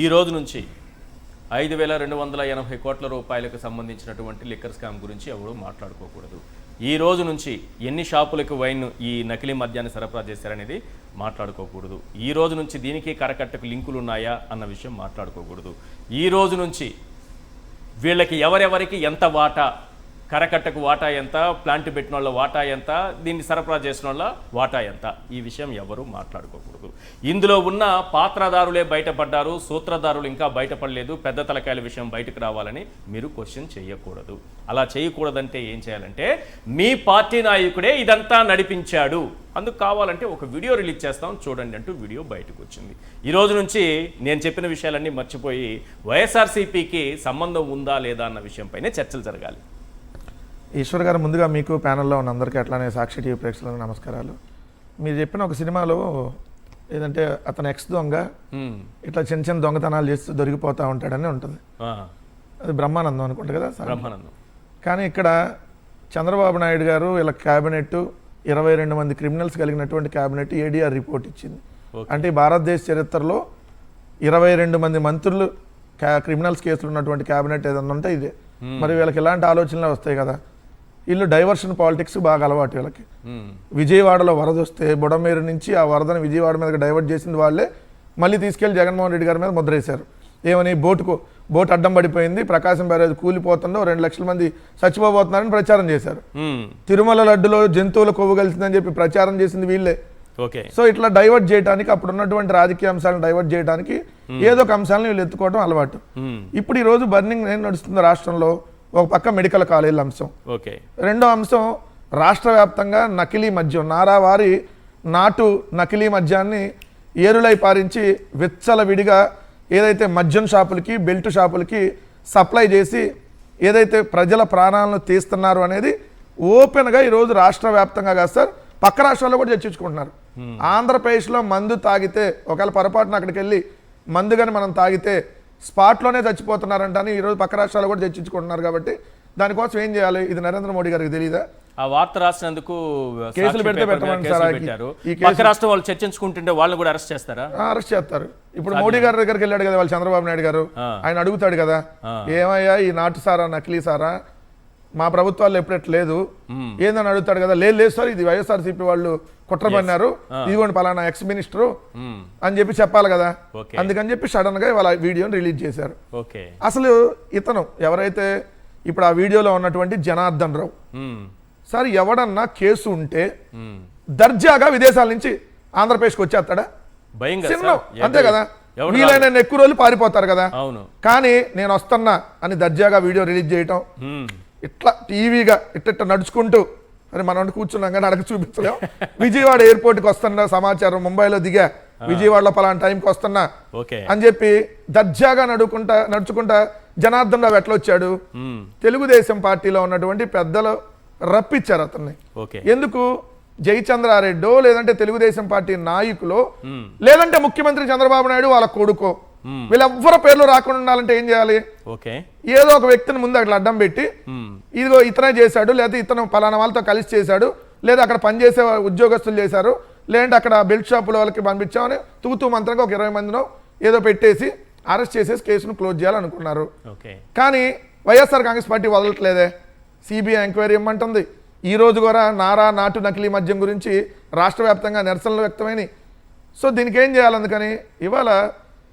ఈ రోజు నుంచి 5,280 కోట్ల రూపాయలకు సంబంధించినటువంటి లిక్కర్ స్కామ్ గురించి ఎవరు మాట్లాడుకోకూడదు. ఈ రోజు నుంచి ఎన్ని షాపులకు వైన్ ఈ నకిలీ మద్యాన్ని సరఫరా చేశారనేది మాట్లాడుకోకూడదు. ఈ రోజు నుంచి దీనికి కరకట్టకు లింకులు ఉన్నాయా అన్న విషయం మాట్లాడుకోకూడదు. ఈ రోజు నుంచి వీళ్ళకి ఎవరెవరికి ఎంత వాటా, కరకట్టకు వాటా ఎంత, ప్లాంట్ పెట్టిన వాళ్ళ వాటా ఎంత, దీన్ని సరఫరా చేసిన వాళ్ళ వాటా ఎంత, ఈ విషయం ఎవరు మాట్లాడుకోకూడదు. ఇందులో ఉన్న పాత్రదారులే బయటపడ్డారు, సూత్రధారులు ఇంకా బయటపడలేదు. పెద్ద తలకాయల విషయం బయటకు రావాలని మీరు క్వశ్చన్ చేయకూడదు. అలా చేయకూడదంటే ఏం చేయాలంటే, మీ పార్టీ నాయకుడే ఇదంతా నడిపించాడు, అందుకు కావాలంటే ఒక వీడియో రిలీజ్ చేస్తాం చూడండి అంటూ వీడియో బయటకు వచ్చింది. ఈ రోజు నుంచి నేను చెప్పిన విషయాలన్నీ మర్చిపోయి వైఎస్ఆర్సీపీకి సంబంధం ఉందా లేదా అన్న విషయంపైనే చర్చలు జరగాలి. ఈశ్వర్ గారు, ముందుగా మీకు ప్యానెల్లో ఉన్న అందరికీ అట్లానే సాక్షి టీవీ ప్రేక్షకులకు నమస్కారాలు. మీరు చెప్పిన ఒక సినిమాలో ఏదంటే అతను ఎక్స్ దొంగ ఇట్లా చిన్న చిన్న దొంగతనాలు చేస్తూ దొరికిపోతూ ఉంటాడని ఉంటుంది. అది బ్రహ్మానందం అనుకుంటా కదా, బ్రహ్మానందం. కానీ ఇక్కడ చంద్రబాబు నాయుడు గారు వీళ్ళ క్యాబినెట్ 22 మంది క్రిమినల్స్ కలిగినటువంటి క్యాబినెట్ ఏడీఆర్ రిపోర్ట్ ఇచ్చింది. అంటే భారతదేశ చరిత్రలో 22 మంది మంత్రులు క్రిమినల్స్ కేసులు ఉన్నటువంటి క్యాబినెట్ ఏదన్నా ఉంటే ఇదే. మరి వీళ్ళకి ఎలాంటి ఆలోచనలు వస్తాయి కదా. వీళ్ళు డైవర్షన్ పాలిటిక్స్ బాగా అలవాటు వీళ్ళకి. విజయవాడలో వరద వస్తే బుడమేరు నుంచి ఆ వరదను విజయవాడ మీదకి డైవర్ట్ చేసింది వాళ్ళే. మళ్ళీ తీసుకెళ్లి జగన్మోహన్ రెడ్డి గారి మీద ముద్రేశారు. ఏమని, బోటు అడ్డం పడిపోయింది, ప్రకాశం బ్యారేజ్ కూలిపోతుందో 2 లక్షల మంది చచ్చిపోబోతున్నారని ప్రచారం చేశారు. తిరుమల లడ్డులో జంతువుల కొవ్వు కలిసిందని చెప్పి ప్రచారం చేసింది వీళ్ళే. సో ఇట్లా డైవర్ట్ చేయడానికి, అప్పుడు ఉన్నటువంటి రాజకీయ అంశాలను డైవర్ట్ చేయడానికి ఏదో ఒక అంశాలను వీళ్ళు ఎత్తుకోవడం అలవాటు. ఇప్పుడు ఈ రోజు బర్నింగ్ ఏం నడుస్తుంది రాష్ట్రంలో, ఒక పక్క మెడికల్ కాలేజీల అంశం, రెండో అంశం రాష్ట్ర వ్యాప్తంగా నకిలీ మద్యం, నారావారి నాటు నకిలీ మద్యాన్ని ఏరులై పారించి విచ్చలవిడిగా ఏదైతే మద్యం షాపులకి, బెల్ట్ షాపులకి సప్లై చేసి ఏదైతే ప్రజల ప్రాణాలను తీస్తున్నారు అనేది ఓపెన్గా ఈరోజు రాష్ట్ర వ్యాప్తంగా కాదు సార్, పక్క రాష్ట్రాల్లో కూడా చర్చించుకుంటున్నారు. ఆంధ్రప్రదేశ్లో మందు తాగితే, ఒకవేళ పొరపాటున అక్కడికి వెళ్ళి మందు కానీ మనం తాగితే స్పాట్లోనే చచ్చిపోతున్నారంటని ఈరోజు పక్క రాష్ట్రాల్లో కూడా చర్చించుకుంటున్నారు. కాబట్టి దానికోసం ఏం చేయాలి, ఇది నరేంద్ర మోడీ గారికి తెలియదా? ఆ వార్త రాసినందుకు కేసులు పెడితే పెట్టమని సార్. పక్క రాష్ట్రం వాళ్ళు చర్చించుకుంటుంటే వాళ్ళని కూడా అరెస్ట్ చేస్తారా? అరెస్ట్ చేస్తారు. ఇప్పుడు మోడీ గారి దగ్గరికి వెళ్ళాడు కదా వాళ్ళు చంద్రబాబు నాయుడు గారు, ఆయన అడుగుతాడు కదా, ఏమయ్యా ఈ నాటు సారా నకిలీ సారా మా ప్రభుత్వాల్లో ఎప్పుడెట్లేదు ఏందని అడుగుతాడు కదా. లేదు సార్, ఇది వైఎస్ఆర్సీపీ వాళ్ళు కుట్ర పన్నారు, ఇదిగోండి పలానా ఎక్స్ మినిస్టరు అని చెప్పి చెప్పాలి కదా. అందుకని చెప్పి సడన్ గా వాళ్ళ వీడియోని రిలీజ్ చేశారు. అసలు ఇతను ఎవరైతే ఇప్పుడు ఆ వీడియోలో ఉన్నటువంటి జనార్దన్ రావు సార్, ఎవడన్నా కేసు ఉంటే దర్జాగా విదేశాల నుంచి ఆంధ్రప్రదేశ్కి వచ్చేస్తాడా? అంతే కదా, వీలైన ఎక్కువ రోజులు పారిపోతారు కదా. కానీ నేను వస్తున్నా అని దర్జాగా వీడియో రిలీజ్ చేయటం, ఇట్లా టీవీగా ఇట్ట నడుచుకుంటూ, అని మనం కూర్చున్నాం కానీ అడగ చూపించలేం. విజయవాడ ఎయిర్పోర్ట్కి వస్తున్నా సమాచారం, ముంబైలో దిగా విజయవాడలో పలానా టైంకి వస్తున్నా అని చెప్పి దర్జాగా నడుచుకుంటా జనార్దన్ రావు ఎట్లా వచ్చాడు? తెలుగుదేశం పార్టీలో ఉన్నటువంటి పెద్దలు రప్పించారు అతన్ని. ఎందుకు? జయచంద్రారెడ్డో లేదంటే తెలుగుదేశం పార్టీ నాయకులో లేదంటే ముఖ్యమంత్రి చంద్రబాబు నాయుడు వాళ్ళ కొడుకో, వీళ్ళెవ్వరు పేర్లు రాకుండా ఉండాలంటే ఏం చేయాలి? ఏదో ఒక వ్యక్తిని ముందు అట్లా అడ్డం పెట్టి, ఇదిగో ఇతనే చేశాడు, లేదా ఇతను పలానా వాళ్ళతో కలిసి చేశాడు, లేదా అక్కడ పనిచేసే ఉద్యోగస్తులు చేశారు, లేదంటే అక్కడ బెల్ట్ షాపుల వాళ్ళకి పంపించామని తూతూ మంత్రంగా ఒక 20 మందినో ఏదో పెట్టేసి అరెస్ట్ చేసేసి కేసును క్లోజ్ చేయాలనుకున్నారు. కానీ వైఎస్ఆర్ కాంగ్రెస్ పార్టీ వదలట్లేదే, సిబిఐ ఎంక్వైరీ ఇమ్మంటుంది. ఈ రోజు కూడా నాటు నకిలీ మద్యం గురించి రాష్ట్ర వ్యాప్తంగా నిరసనలు వ్యక్తమైనవి. సో దీనికి ఏం చేయాలి? అందుకని ఇవాళ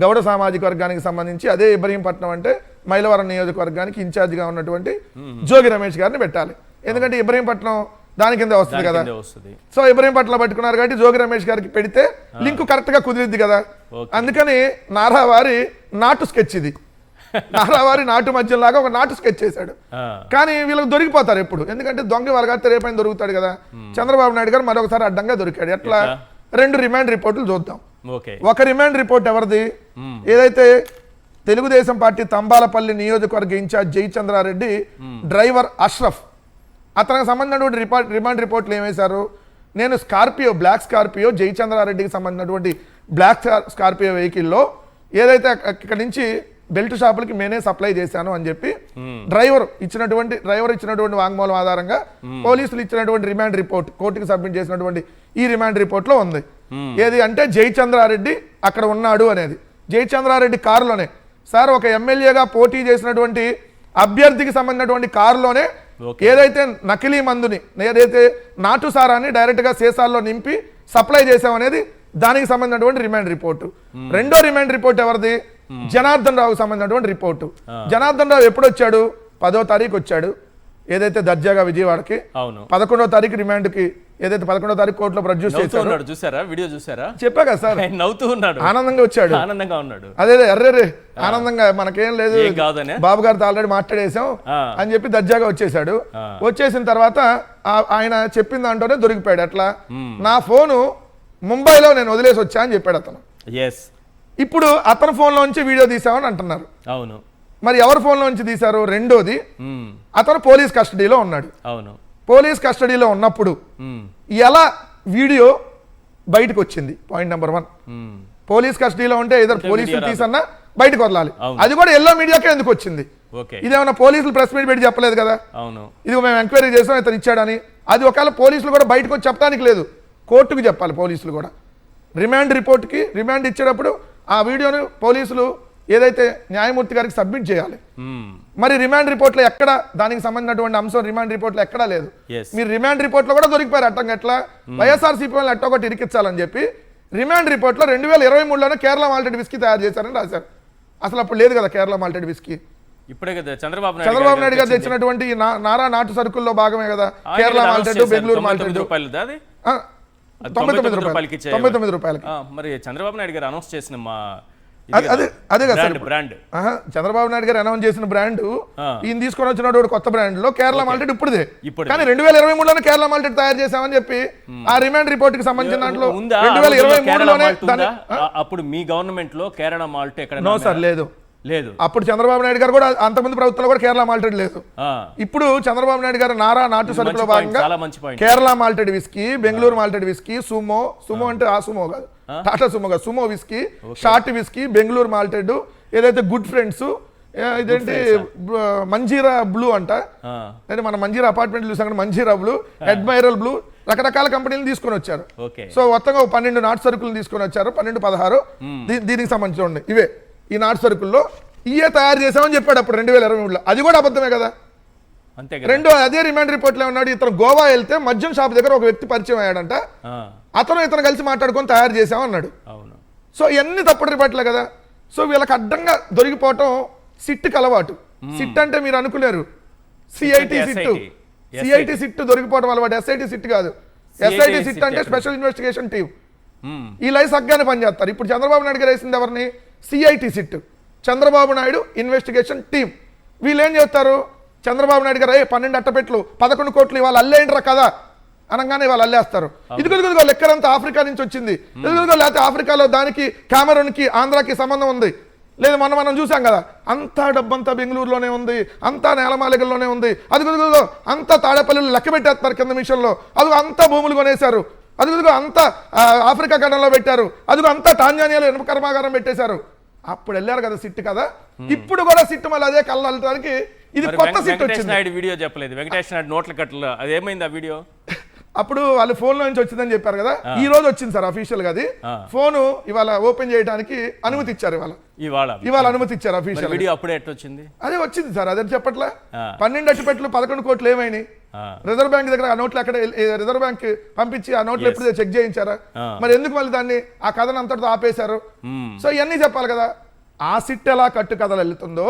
గౌడ సామాజిక వర్గానికి సంబంధించి అదే ఇబ్రహీంపట్నం అంటే మైలవరం నియోజకవర్గానికి ఇన్ఛార్జిగా ఉన్నటువంటి జోగి రమేష్ గారిని పెట్టాలి. ఎందుకంటే ఇబ్రహీంపట్నం దాని కింద వస్తుంది కదా. సో ఇబ్రహీంపట్నం పట్టుకున్నారు కాబట్టి జోగి రమేష్ గారికి పెడితే లింక్ కరెక్ట్ గా కుదిరిద్ది కదా. అందుకని నారావారి నాటు స్కెచ్, ఇది నారావారి నాటు మధ్యం లాగా ఒక నాటు స్కెచ్ చేశాడు. కానీ వీళ్ళకి దొరికిపోతారు ఎప్పుడు, ఎందుకంటే దొంగ వాళ్ళ గారితే రేపైన దొరుకుతాడు కదా. చంద్రబాబు నాయుడు గారు మరొకసారి అడ్డంగా దొరికాడు. ఎట్లా? 2 రిమాండ్ రిపోర్టులు చూద్దాం. ఒక రిమాండ్ రిపోర్ట్ ఎవరిది? ఏదైతే తెలుగుదేశం పార్టీ తంబాలపల్లి నియోజకవర్గ ఇన్ఛార్జ్ జయచంద్రారెడ్డి డ్రైవర్ అష్రఫ్, అతనికి సంబంధించినటువంటి రిమాండ్ రిపోర్ట్లు ఏమేశారు? నేను బ్లాక్ స్కార్పియో జయచంద్రారెడ్డికి సంబంధించినటువంటి బ్లాక్ స్కార్పియో వెహికల్లో ఏదైతే ఇక్కడ నుంచి బెల్ట్ షాపులకి నేనే సప్లై చేశాను అని చెప్పి డ్రైవర్ ఇచ్చినటువంటి వాంగ్మూలం ఆధారంగా పోలీసులు ఇచ్చినటువంటి రిమాండ్ రిపోర్ట్, కోర్టుకి సబ్మిట్ చేసినటువంటి ఈ రిమాండ్ రిపోర్ట్ లో ఉంది. ఏది అంటే జయచంద్రారెడ్డి అక్కడ ఉన్నాడు అనేది. జయచంద్రారెడ్డి కారులోనే సార్ ఒక ఎమ్మెల్యేగా పోటీ చేసినటువంటి అభ్యర్థికి సంబంధించినటువంటి కారులోనే ఏదైతే నకిలీ మందుని ఏదైతే నాటు సారాన్ని డైరెక్ట్గా సీసాల్లో నింపి సప్లై చేసామనేది దానికి సంబంధించినటువంటి రిమాండ్ రిపోర్టు. రెండో రిమాండ్ రిపోర్ట్ ఎవరిది? జనార్దన్ రావుకి సంబంధించినటువంటి రిపోర్టు. జనార్దన్ రావు ఎప్పుడు వచ్చాడు? 10వ తారీఖు వచ్చాడు ఏదైతే దర్జాగా విజయవాడకి. 11వ తారీఖు రిమాండ్కి ఏదైతే 11వ తారీఖు కోర్టులో ప్రొడ్యూస్ చేశారు. చూసారా వీడియో? చూసారా? చెప్పా కదా సార్, నవ్వుతూ ఉన్నాడు, ఆనందంగా వచ్చాడు, ఆనందంగా ఉన్నాడు. అదే ఎర్రే ఆనందంగా మనకేం లేదు బాబు గారితో ఆల్రెడీ మాట్లాడేసాం అని చెప్పి దర్జాగా వచ్చేసాడు. వచ్చేసిన తర్వాత ఆయన చెప్పిన దాంట్లోనే దొరికిపోయాడు. అట్లా నా ఫోను ముంబైలో నేను వదిలేసి వచ్చా అని చెప్పాడు అతను. ఇప్పుడు అతని ఫోన్లోంచి వీడియో తీసామని అంటున్నారు. అవును, మరి ఎవరి ఫోన్లోంచి తీశారు? రెండోది, అతను పోలీస్ కస్టడీలో ఉన్నాడు. అవును, పోలీస్ కస్టడీలో ఉన్నప్పుడు ఎలా వీడియో బయటకు వచ్చింది? పాయింట్ నెంబర్ 1, పోలీస్ కస్టడీలో ఉంటే ఇద్దరు పోలీసులు తీసన్నా బయటకు వదలాలి. అది కూడా ఎల్లో మీడియాకే ఎందుకు వచ్చింది? ఇదేమన్నా పోలీసులు ప్రెస్ మీట్ పెట్టి చెప్పలేదు కదా, ఇది మేము ఎంక్వైరీ చేసాం ఇతను ఇచ్చాడని. అది ఒకవేళ పోలీసులు కూడా బయటకు వచ్చి చెప్పడానికి లేదు, కోర్టుకు చెప్పాలి పోలీసులు కూడా. రిమాండ్ రిపోర్ట్కి రిమాండ్ ఇచ్చేటప్పుడు ఆ వీడియోను పోలీసులు ఏదైతే న్యాయమూర్తి గారికి సబ్మిట్ చేయాలి. మరి రిమాండ్ రిపోర్ట్లో ఎక్కడ దానికి సంబంధించినటువంటి అంశం రిమాండ్ రిపోర్ట్లో ఎక్కడా లేదు. మీరు రిమాండ్ రిపోర్ట్లో కూడా దొరికిపోయారు. అట్టంగా ఎట్లా వైఎస్ఆర్సీపీ వాళ్ళని ఎట్టో ఒకటి ఇరికించాలని చెప్పి రిమాండ్ రిపోర్ట్లో 2023లోనే కేరళ మాల్టెడ్ విస్కీ తయారు చేశారని రాశారు. అసలు అప్పుడు లేదు కదా కేరళ మాల్టెడ్ విస్కీ. ఇప్పుడే కదా చంద్రబాబు నాయుడు గారు తెచ్చినటువంటి నారా నాటు సరుకుల్లో భాగమే కదా కేరళ మాల్టెడ్, బెంగళూరు మాల్టెడ్. 99 రూపాయలకి. మరి చంద్రబాబు నాయుడు గారు అనౌన్స్ చేసిన అదే కదా బ్రాండ్, చంద్రబాబు నాయుడు గారు అనౌన్స్ చేసిన బ్రాండ్ ఈయన తీసుకొని వచ్చినటువంటి కొత్త బ్రాండ్ లో కేరళ మాల్టెడ్ ఇప్పుడుదే. కానీ 2023లోనే కేరళ మాల్టెడ్ తయారు చేశామని చెప్పి ఆ రిమాండ్ రిపోర్ట్ కి సంబంధించిన దాంట్లో 2023లోనే అప్పుడు మీ గవర్నమెంట్ లో కేరళ మాల్ట్ ఎక్కడ? నో సార్, లేదు. అప్పుడు చంద్రబాబు నాయుడు గారు కూడా అంతకుముందు ప్రభుత్వంలో కూడా కేరళ మాల్టెడ్ లేదు. ఇప్పుడు చంద్రబాబు నాయుడు గారు నారా నాటు సరుకులో భాగంగా Kerala malted whisky, Bengaluru malted whisky, Sumo అంటే ఆ సుమో కాదు, టాటా సుమో కాదు, Sumo whisky, short whisky, Bengaluru malted, ఏదైతే గుడ్ ఫ్రెండ్స్, ఇదేంటి మంజీరా బ్లూ అంట, మన మంజీరా అపార్ట్మెంట్ చూసాం మంజీరా బ్లూ, అడ్మైరల్ బ్లూ, రకరకాల కంపెనీలు తీసుకొని వచ్చారు. సో మొత్తంగా 12 నాటు సరుకులు తీసుకొని వచ్చారు, 12-16 దీనికి సంబంధించి ఉండే ఇవే. ఈ నాటు సరుకుల్లో ఇయే తయారు చేసామని చెప్పాడు అప్పుడు 2023లో. అది కూడా అబద్ధమే కదా. రెండో అదే రిమాండ్ రిపోర్ట్లో ఉన్నాడు, ఇతను గోవా వెళ్తే మద్యం షాప్ దగ్గర ఒక వ్యక్తి పరిచయం అయ్యాడంట, అతను ఇతను కలిసి మాట్లాడుకొని తయారు చేసామన్నాడు. సో ఇవన్నీ తప్పుడు రిపోర్ట్లే కదా. సో వీళ్ళకి అడ్డంగా దొరికిపోవటం సిట్కి అలవాటు. సిట్ అంటే మీరు అనుకున్నారు సిఐటి సిట్ దొరికిపోవడం అలవాటు, ఎస్ఐటి సిట్ కాదు. ఎస్ఐటి సిట్ అంటే స్పెషల్ ఇన్వెస్టిగేషన్ టీమ్. ఈ లైఫ్ సగ్గానే పనిచేస్తారు. ఇప్పుడు చంద్రబాబు నాయుడు గారు వేసింది ఎవరిని? CIT SIT, Chandrababu Naidu investigation team. వీళ్ళు ఏం చేస్తారు? చంద్రబాబు నాయుడు గారు 12 అట్టపెట్లు 11 కోట్లు ఇవాళ అల్లేంట్రా కదా అనగానే వాళ్ళు అల్లేస్తారు. ఇదిగో లెక్కరంతా ఆఫ్రికా నుంచి వచ్చింది, లేకపోతే ఆఫ్రికాలో దానికి కామెరూన్కి ఆంధ్రాకి సంబంధం ఉంది. లేదు మనం చూసాం కదా, అంతా డబ్బంతా బెంగళూరులోనే ఉంది, అంతా నేలమాలిగల్లోనే ఉంది, అదిగో అంతా తాడేపల్లిలో లెక్క పెట్టేస్తారు కింద మిషన్లో, అదిగో అంతా భూములు కొనేశారు, అదిగో అంతా ఆఫ్రికా ఖండంలో పెట్టారు, అదిగో అంతా టాంజానియాలో ఇనుప కర్మాగారం పెట్టేశారు. అప్పుడు వెళ్ళారు కదా సిట్ కదా. ఇప్పుడు కూడా సిట్ మళ్ళీ అదే కళ్ళడానికి ఇది కొత్త సిట్ వచ్చింది. వీడియో చెప్పలేదు వెంకటేష్ నాయుడు నోట్ల కట్టలు, అదేమైంది ఆ వీడియో? అప్పుడు వాళ్ళు ఫోన్ లో నుంచి వచ్చిందని చెప్పారు కదా, ఈ రోజు వచ్చింది సార్ అఫీషియల్ గా. అది ఫోన్ ఇవాళ ఓపెన్ చేయడానికి అనుమతి ఇచ్చారు, ఇవాళ అనుమతి ఇచ్చారు అఫీషియల్. వీడియో అప్పుడే ఎట్లా వచ్చింది? అదే వచ్చింది సార్, అదే చెప్పట్లే. 12 అట్టిపెట్లు 11 కోట్లు ఏమైనాయి? రిజర్వ్ బ్యాంక్ దగ్గర ఆ నోట్లు ఎక్కడ రిజర్వ్ బ్యాంక్ పంపించి ఆ నోట్లు ఎప్పుడు చెక్ చేయించారా? మరి ఎందుకు మళ్ళీ దాన్ని ఆ కథను అంతటితో ఆపేశారు? సో ఇవన్నీ చెప్పాలి కదా. ఆ సిట్ ఎలా కట్టు కథలు వెళ్తుందో,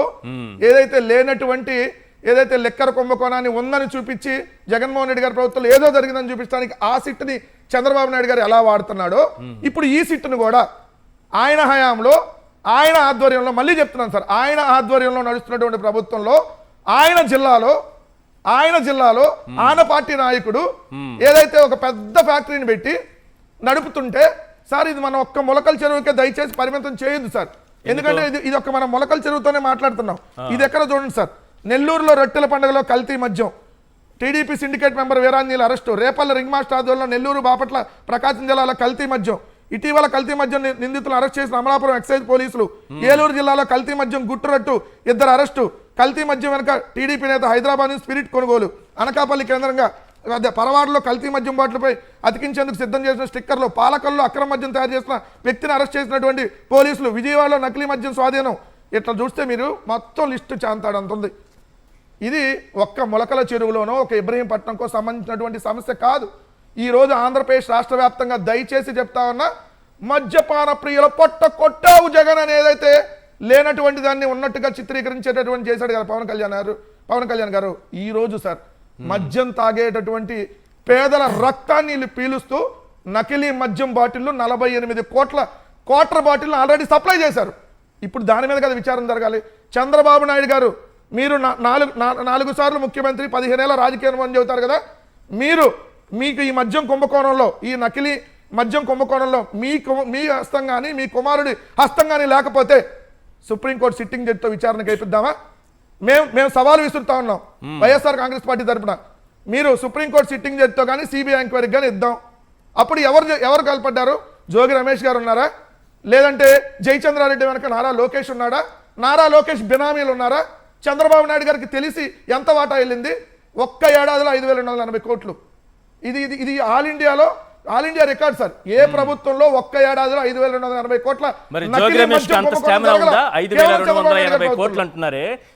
ఏదైతే లేనటువంటి ఏదైతే లెక్కర కుంభకోణాన్ని ఉందని చూపించి జగన్మోహన్ రెడ్డి గారి ప్రభుత్వంలో ఏదో జరిగిందని చూపించడానికి ఆ సిట్ని చంద్రబాబు నాయుడు గారు ఎలా వాడుతున్నాడో, ఇప్పుడు ఈ సిట్ను కూడా ఆయన హయాంలో ఆయన ఆధ్వర్యంలో, మళ్ళీ చెప్తున్నాను సార్, ఆయన ఆధ్వర్యంలో నడుస్తున్నటువంటి ప్రభుత్వంలో ఆయన జిల్లాలో ఆయన పార్టీ నాయకుడు ఏదైతే ఒక పెద్ద ఫ్యాక్టరీని పెట్టి నడుపుతుంటే, సార్ ఇది మనం ఒక్క మొలకల చెరువుకే దయచేసి పరిమితం చేయొద్దు సార్, ఎందుకంటే ఇది ఒక మనం మొలకల చెరువుతోనే మాట్లాడుతున్నాం. ఇది ఎక్కడ చూడండి సార్, నెల్లూరులో రొట్టెల పండుగలో కల్తీ మద్యం, TDP syndicate member Veeranjaneyulu arrest, Repalle ring master ఆధ్వర్యంలో నెల్లూరు బాపట్ల ప్రకాశం జిల్లాలో కల్తీ మద్యం, ఇటీవల కల్తీ మద్యం నిందితులను అరెస్ట్ చేసిన అమలాపురం ఎక్సైజ్ పోలీసులు, ఏలూరు జిల్లాలో కల్తీ మద్యం గుట్టురట్టు 2 అరెస్టు, కల్తీ మద్యం వెనుక టీడీపీ నేత హైదరాబాద్ నుంచి స్పిరిట్ కొనుగోలు, అనకాపల్లి కేంద్రంగా అదే పరవాడలో కల్తీ మద్యం బాటిల్పై అతికించేందుకు సిద్ధం చేసిన స్టిక్కర్లు, పాలకల్లో అక్రమ మద్యం తయారు చేసిన వ్యక్తిని అరెస్ట్ చేసినటువంటి పోలీసులు, విజయవాడలో నకిలీ మద్యం స్వాధీనం. ఇట్లా చూస్తే మీరు మొత్తం లిస్టు చాంతాడంత ఉంది. ఇది ఒక్క మొలకల చెరువులోనో ఒక ఇబ్రహీంపట్నంకో సంబంధించినటువంటి సమస్య కాదు. ఈరోజు ఆంధ్రప్రదేశ్ రాష్ట్ర వ్యాప్తంగా దయచేసి చెప్తా ఉన్నా, మద్యపాన ప్రియుల పొట్ట కొట్టావు జగన్ అని ఏదైతే లేనటువంటి దాన్ని ఉన్నట్టుగా చిత్రీకరించేటటువంటి చేశాడు కదా పవన్ కళ్యాణ్ గారు. ఈ రోజు సార్ మద్యం తాగేటటువంటి పేదల రక్తాన్ని వీళ్ళు పీలుస్తూ నకిలీ మద్యం బాటిల్లు 48 కోట్ల క్వార్టర్ బాటిల్ను ఆల్రెడీ సప్లై చేశారు. ఇప్పుడు దాని మీద కదా విచారణ జరగాలి. చంద్రబాబు నాయుడు గారు, మీరు 4 సార్లు ముఖ్యమంత్రి, 15 ఏళ్ల రాజకీయ అనుభవం చెబుతారు కదా, మీకు ఈ మద్యం కుంభకోణంలో, ఈ నకిలీ మద్యం కుంభకోణంలో మీ హస్తం కానీ మీ కుమారుడి హస్తం కానీ లేకపోతే సుప్రీంకోర్టు సిట్టింగ్ జడ్జితో విచారణకు అయిపోద్దామా? మేము సవాలు విసురుతా ఉన్నాం వైఎస్ఆర్ కాంగ్రెస్ పార్టీ తరఫున. మీరు సుప్రీంకోర్టు సిట్టింగ్ జడ్జితో కానీ సిబిఐ ఎంక్వైరీకి కానీ ఇద్దాం. అప్పుడు ఎవరు కలపడ్డారు? జోగి రమేష్ గారు ఉన్నారా? లేదంటే జయచంద్రారెడ్డి వెనక నారా లోకేష్ ఉన్నాడా? నారా లోకేష్ బినామీలు ఉన్నారా? చంద్రబాబు నాయుడు గారికి తెలిసి ఎంత వాటా వెళ్ళింది? ఒక్క ఏడాదిలో 5,280 కోట్లు. ఇది ఆల్ ఇండియా రికార్డ్ సార్. ఏ ప్రభుత్వంలో ఒక్క ఏడాదిలో 5,280 కోట్ల మరి జోగి రమేష్ అంత స్టామినా ఉందా? 5,280 కోట్లు అంటున్నారే,